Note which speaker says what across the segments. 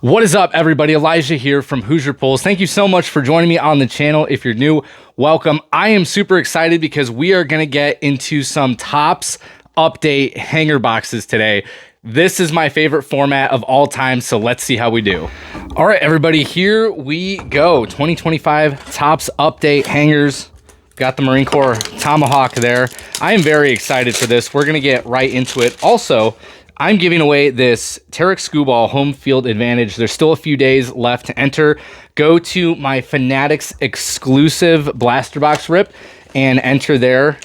Speaker 1: What is up, everybody? Elijah here from Hoosier Pulls. Thank you so much for joining me on the channel. If you're new, welcome. I am super excited because we are going to get into some Topps update hanger boxes today. This is my favorite format of all time, so let's see how we do. All right, everybody, here we go. 2025 Topps update hangers. Got the Marine Corps Tomahawk there. I am very excited for this. We're going to get right into it. Also, I'm giving away this Tarek Skubal home field advantage. There's still a few days left to enter. Go to my Fanatics exclusive blaster box rip and enter there.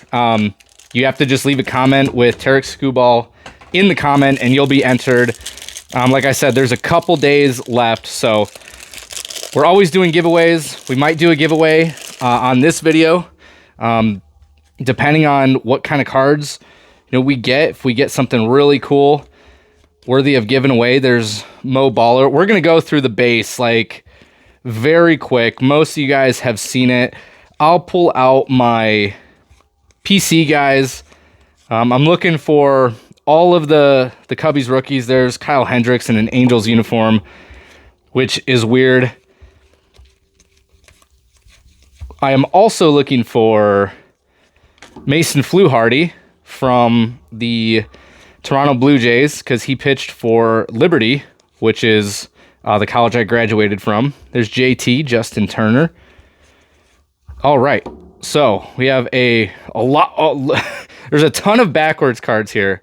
Speaker 1: You have to just leave a comment with Tarek Skubal in the comment and you'll be entered. Like I said, there's a couple days left, so we're always doing giveaways. We might do a giveaway on this video, depending on what kind of cards we get. If we get something really cool, worthy of giving away, there's Mo Baller. We're going to go through the base like very quick. Most of you guys have seen it. I'll pull out my PC guys. I'm looking for all of the Cubbies rookies. There's Kyle Hendricks in an Angels uniform, which is weird. I am also looking for Mason Fluharty from the Toronto Blue Jays because he pitched for Liberty, which is the college I graduated from. There's JT, Justin Turner. All right, so we have a lot. There's a ton of backwards cards here.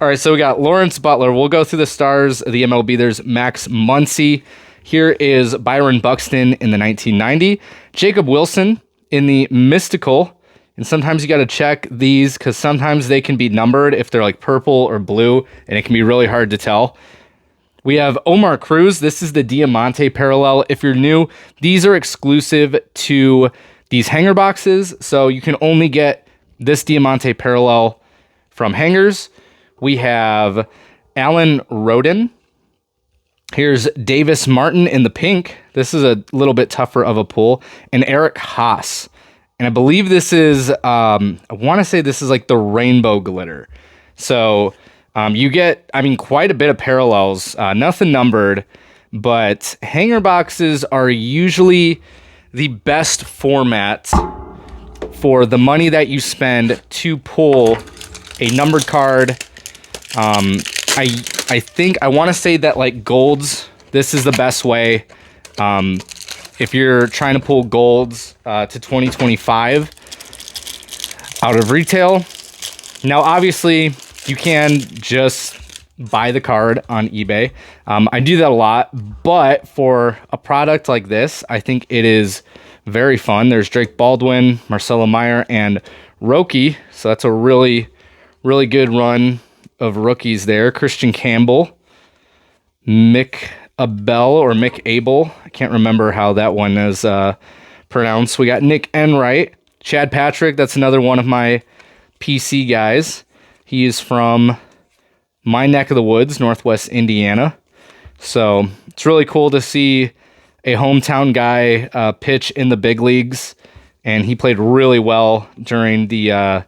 Speaker 1: All right, so we got Lawrence Butler. We'll go through the stars of the MLB. There's Max Muncy. Here is Byron Buxton in the 1990. Jacob Wilson in the Mystical. And sometimes you got to check these because sometimes they can be numbered if they're like purple or blue, and it can be really hard to tell. We have Omar Cruz. This is the Diamante parallel. If you're new, these are exclusive to these hanger boxes, so you can only get this Diamante parallel from hangers. We have Alan Roden. Here's Davis Martin in the pink. This is a little bit tougher of a pull. And Eric Haas. And I believe this is, I want to say this is like the rainbow glitter. So you get, quite a bit of parallels, nothing numbered, but hanger boxes are usually the best format for the money that you spend to pull a numbered card. I think, I want to say that like golds, this is the best way. If you're trying to pull golds to 2025 out of retail. Now, obviously, you can just buy the card on eBay. I do that a lot, but for a product like this, I think it is very fun. There's Drake Baldwin, Marcelo Meyer, and Roki. So that's a really, really good run of rookies there. Christian Campbell, Mick Abel or Mick Abel. I can't remember how that one is pronounced. We got Nick Enright. Chad Patrick, that's another one of my PC guys. He is from my neck of the woods, Northwest Indiana. So it's really cool to see a hometown guy pitch in the big leagues. And he played really well during the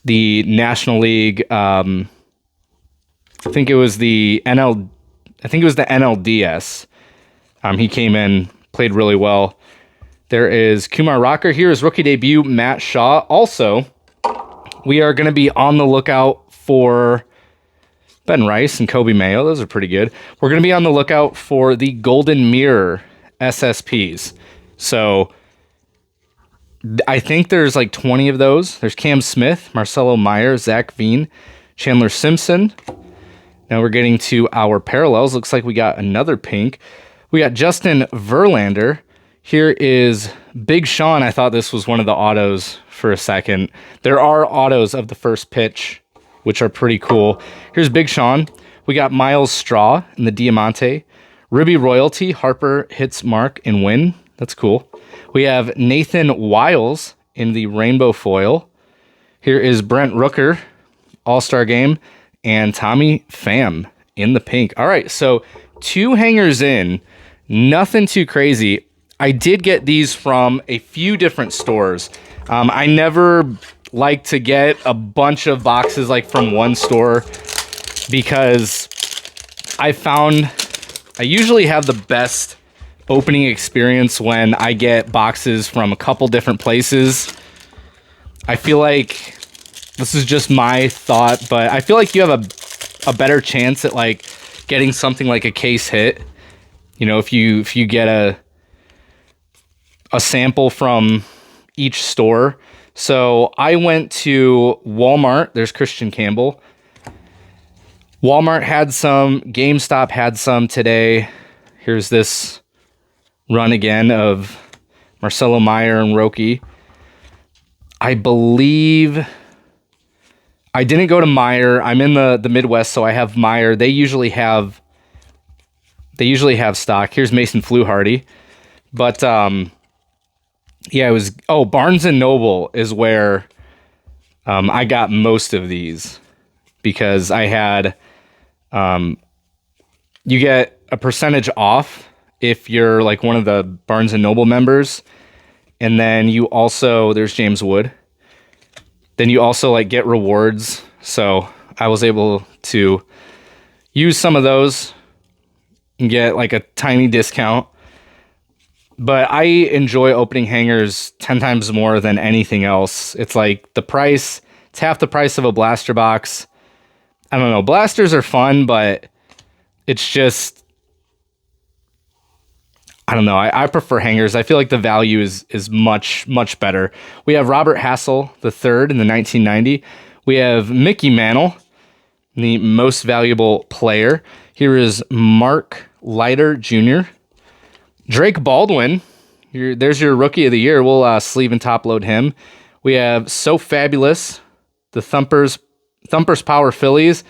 Speaker 1: National League. I think it was the NLDS. He came in, played really well. There is Kumar Rocker. Here is rookie debut Matt Shaw. Also, we are going to be on the lookout for Ben Rice and Kobe Mayo. Those are pretty good. We're going to be on the lookout for the Golden Mirror SSPs. So I think there's like 20 of those. There's Cam Smith, Marcelo Meyer, Zach Veen, Chandler Simpson. Now we're getting to our parallels. Looks like we got another pink. We got Justin Verlander. Here is Big Sean. I thought this was one of the autos for a second. There are autos of the first pitch, which are pretty cool. Here's Big Sean. We got Miles Straw in the Diamante. Ribby Royalty. Harper hits mark and win. That's cool. We have Nathan Wiles in the rainbow foil. Here is Brent Rooker, All-Star Game. And Tommy Pham in the pink. All right, so 2 hangers in, nothing too crazy. I did get these from a few different stores. I never like to get a bunch of boxes like from one store because I found I usually have the best opening experience when I get boxes from a couple different places. I feel like this is just my thought, but I feel like you have a better chance at like getting something like a case hit. You know, if you get a sample from each store. So I went to Walmart. There's Christian Campbell. Walmart had some. GameStop had some today. Here's this run again of Marcelo Meyer and Roki. I believe I didn't go to Meyer. I'm in the Midwest, so I have Meyer. They usually have stock. Here's Mason Fluharty. But yeah, it was Barnes and Noble is where I got most of these, because I had you get a percentage off if you're like one of the Barnes and Noble members. And then you also, there's James Wood. Then you also like get rewards. So I was able to use some of those and get like a tiny discount. But I enjoy opening hangers 10 times more than anything else. It's like the price, it's half the price of a blaster box. I don't know, blasters are fun, but it's just, I don't know. I prefer hangers. I feel like the value is much, much better. We have Robert Hassel III in the 1990. We have Mickey Mantle, the most valuable player. Here is Mark Leiter Jr. Drake Baldwin. There's your rookie of the year. We'll sleeve and top load him. We have So Fabulous, the Thumpers Power Phillies.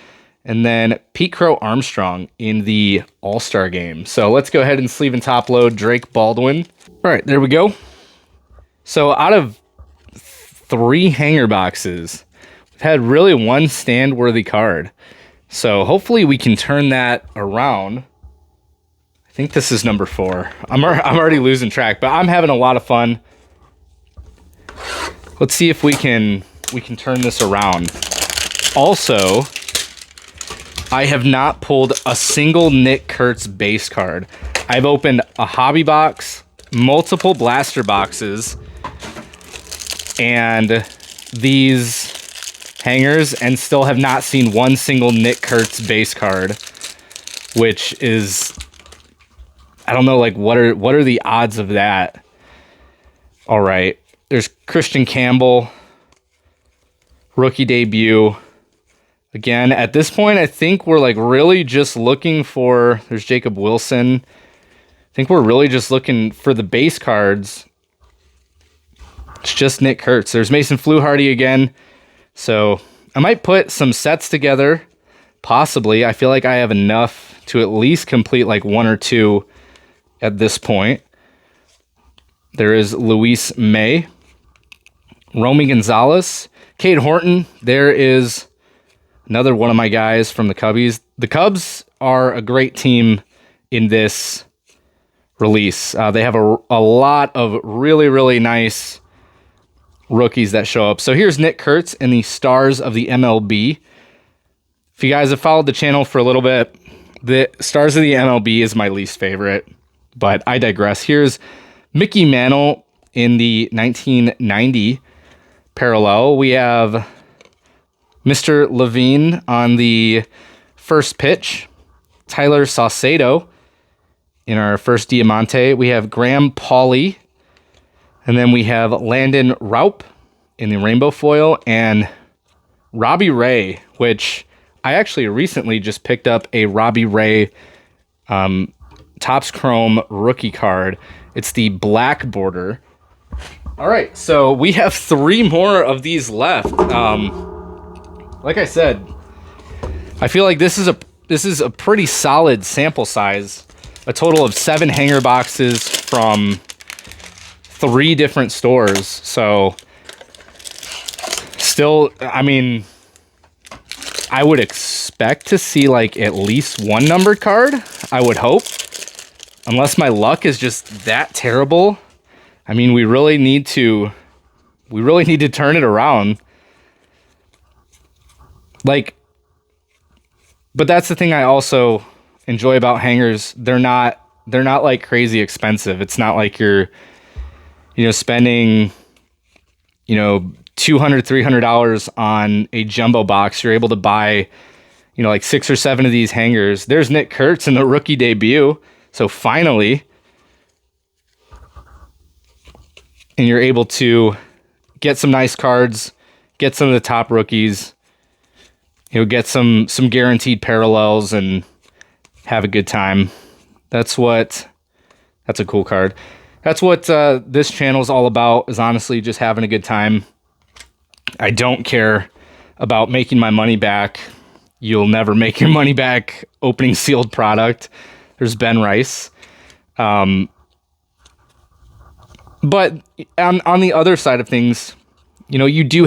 Speaker 1: And then Pete Crow Armstrong in the All-Star game. So let's go ahead and sleeve and top load Drake Baldwin. All right, there we go. So out of 3 hanger boxes, we've had really one stand-worthy card. So hopefully we can turn that around. I think this is number 4. I'm already losing track, but I'm having a lot of fun. Let's see if we can turn this around. Also, I have not pulled a single Nick Kurtz base card. I've opened a hobby box, multiple blaster boxes, and these hangers, and still have not seen one single Nick Kurtz base card, which is, I don't know, like what are the odds of that? All right, there's Christian Campbell, rookie debut. Again, at this point, I think we're like really just looking for, there's Jacob Wilson. I think we're really just looking for the base cards. It's just Nick Kurtz. There's Mason Fluharty again. So I might put some sets together, possibly. I feel like I have enough to at least complete like 1 or 2 at this point. There is Luis May, Romy Gonzalez, Cade Horton. There is another one of my guys from the Cubbies. The Cubs are a great team in this release. They have a lot of really, really nice rookies that show up. So here's Nick Kurtz and the Stars of the MLB. If you guys have followed the channel for a little bit, the Stars of the MLB is my least favorite, but I digress. Here's Mickey Mantle in the 1990 parallel. We have Mr. Levine on the first pitch. Tyler Saucedo in our first Diamante. We have Graham Pauley. And then we have Landon Raup in the rainbow foil. And Robbie Ray, which I actually recently just picked up a Robbie Ray Topps Chrome rookie card. It's the black border. All right, so we have 3 more of these left. Like I said, I feel like this is a pretty solid sample size. A total of 7 hanger boxes from 3 different stores. So still, I mean, I would expect to see like at least 1 numbered card, I would hope. Unless my luck is just that terrible. I mean, we really need to turn it around. Like, but that's the thing I enjoy about hangers, they're not like crazy expensive. It's not like you're, spending, $200, $300 on a jumbo box. You're able to buy, like 6 or 7 of these hangers. There's Nick Kurtz in the rookie debut. So finally, and you're able to get some nice cards, get some of the top rookies, get some guaranteed parallels, and have a good time. That's a cool card. That's what this channel is all about, is honestly just having a good time. I don't care about making my money back. You'll never make your money back opening sealed product. There's Ben Rice. But on the other side of things, you do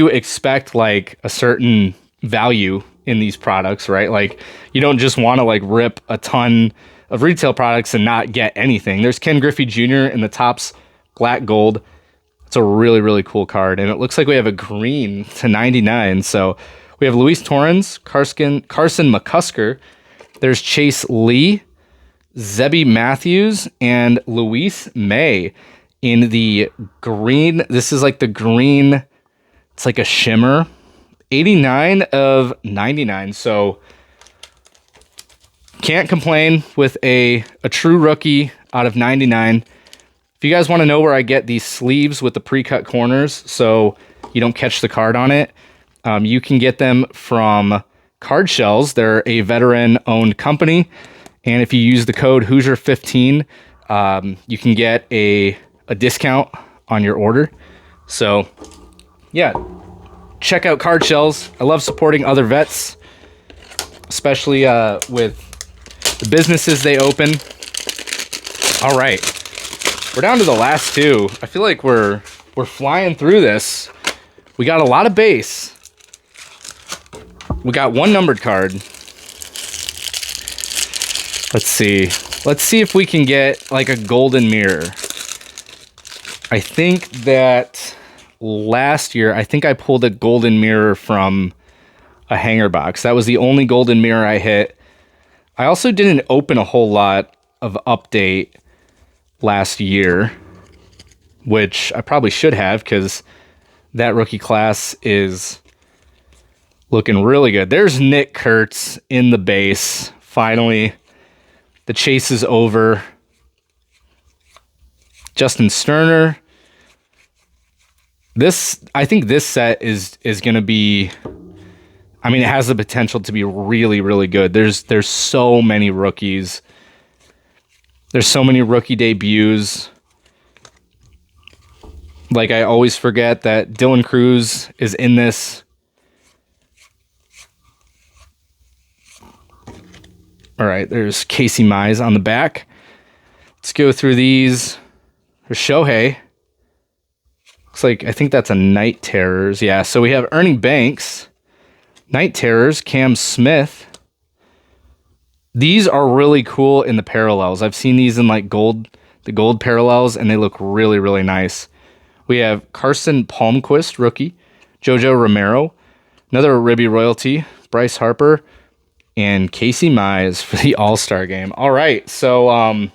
Speaker 1: expect like a certain value in these products, right? Like, you don't just want to like rip a ton of retail products and not get anything. There's Ken Griffey Jr. in the Topps Black Gold. It's a really, really cool card. And it looks like we have a green to 99. So we have Luis Torrens, Carson McCusker. There's Chase Lee, Zebby Matthews, and Luis May in the green. This is like the green. It's like a shimmer. 89 of 99. So can't complain with a true rookie out of 99. If you guys want to know where I get these sleeves with the pre-cut corners so you don't catch the card on it, you can get them from Card Shells. They're a veteran-owned company. And if you use the code Hoosier15, you can get a discount on your order. So, yeah. Check out Card Shells. I love supporting other vets, especially with the businesses they open. All right, we're down to the last 2. I feel like we're flying through this. We got a lot of base. We got 1 numbered card. Let's see if we can get like a golden mirror. I think that last year, I think I pulled a golden mirror from a hanger box. That was the only golden mirror I hit. I also didn't open a whole lot of update last year, which I probably should have, because that rookie class is looking really good. There's Nick Kurtz in the base. Finally, the chase is over. Justin Sterner. I think this set is going to be, I mean, it has the potential to be really, really good. There's so many rookies. There's so many rookie debuts. Like, I always forget that Dylan Cruz is in this. All right, there's Casey Mize on the back. Let's go through these. There's Shohei. Looks like, I think that's a Night Terrors. Yeah, so we have Ernie Banks, Night Terrors, Cam Smith. These are really cool in the parallels. I've seen these in like the gold parallels, and they look really, really nice. We have Carson Palmquist, rookie, Jojo Romero, another Ribby royalty, Bryce Harper, and Casey Mize for the All-Star game. All right, so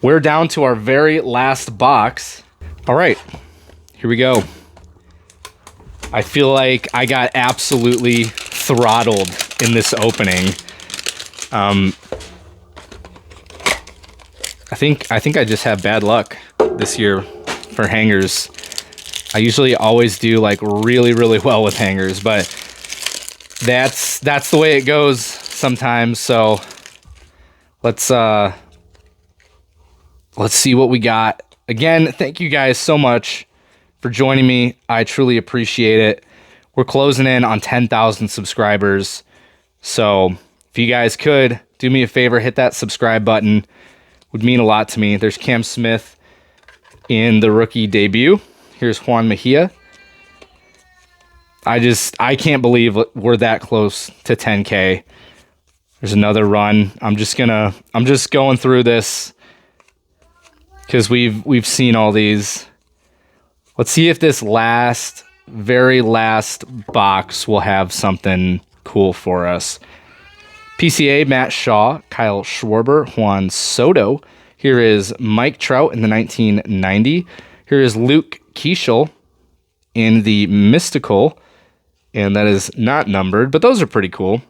Speaker 1: we're down to our very last box. All right, here we go. I feel like I got absolutely throttled in this opening. I think I just have bad luck this year for hangers. I usually always do like really, really well with hangers, but that's the way it goes sometimes. So let's see what we got. Again, thank you guys so much for joining me. I truly appreciate it. We're closing in on 10,000 subscribers. So if you guys could do me a favor, hit that subscribe button. Would mean a lot to me. There's Cam Smith in the rookie debut. Here's Juan Mejia. I can't believe we're that close to 10K. There's another run. I'm just going through this because we've seen all these. Let's see if this very last box will have something cool for us. PCA, Matt Shaw, Kyle Schwarber, Juan Soto. Here is Mike Trout in the 1990. Here is Luke Keeschel in the Mystical, and that is not numbered, but those are pretty cool.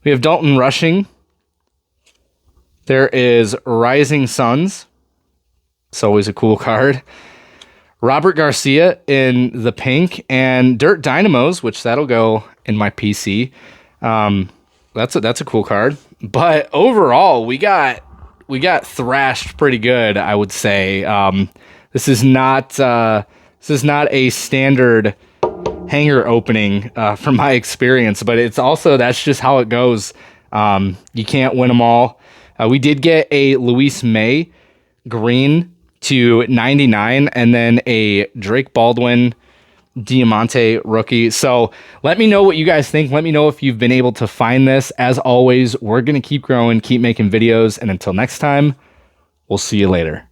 Speaker 1: We have Dalton Rushing. There is Rising Suns. It's always a cool card. Robert Garcia in the pink, and Dirt Dynamos, which that'll go in my PC. That's a cool card. But overall, we got thrashed pretty good, I would say. This is not a standard hanger opening from my experience, but it's also, that's just how it goes. You can't win them all. We did get a Luis May green to 99, and then a Drake Baldwin Diamante rookie. So let me know what you guys think. Let me know if you've been able to find this. As always, we're going to keep growing, keep making videos, and until next time, we'll see you later.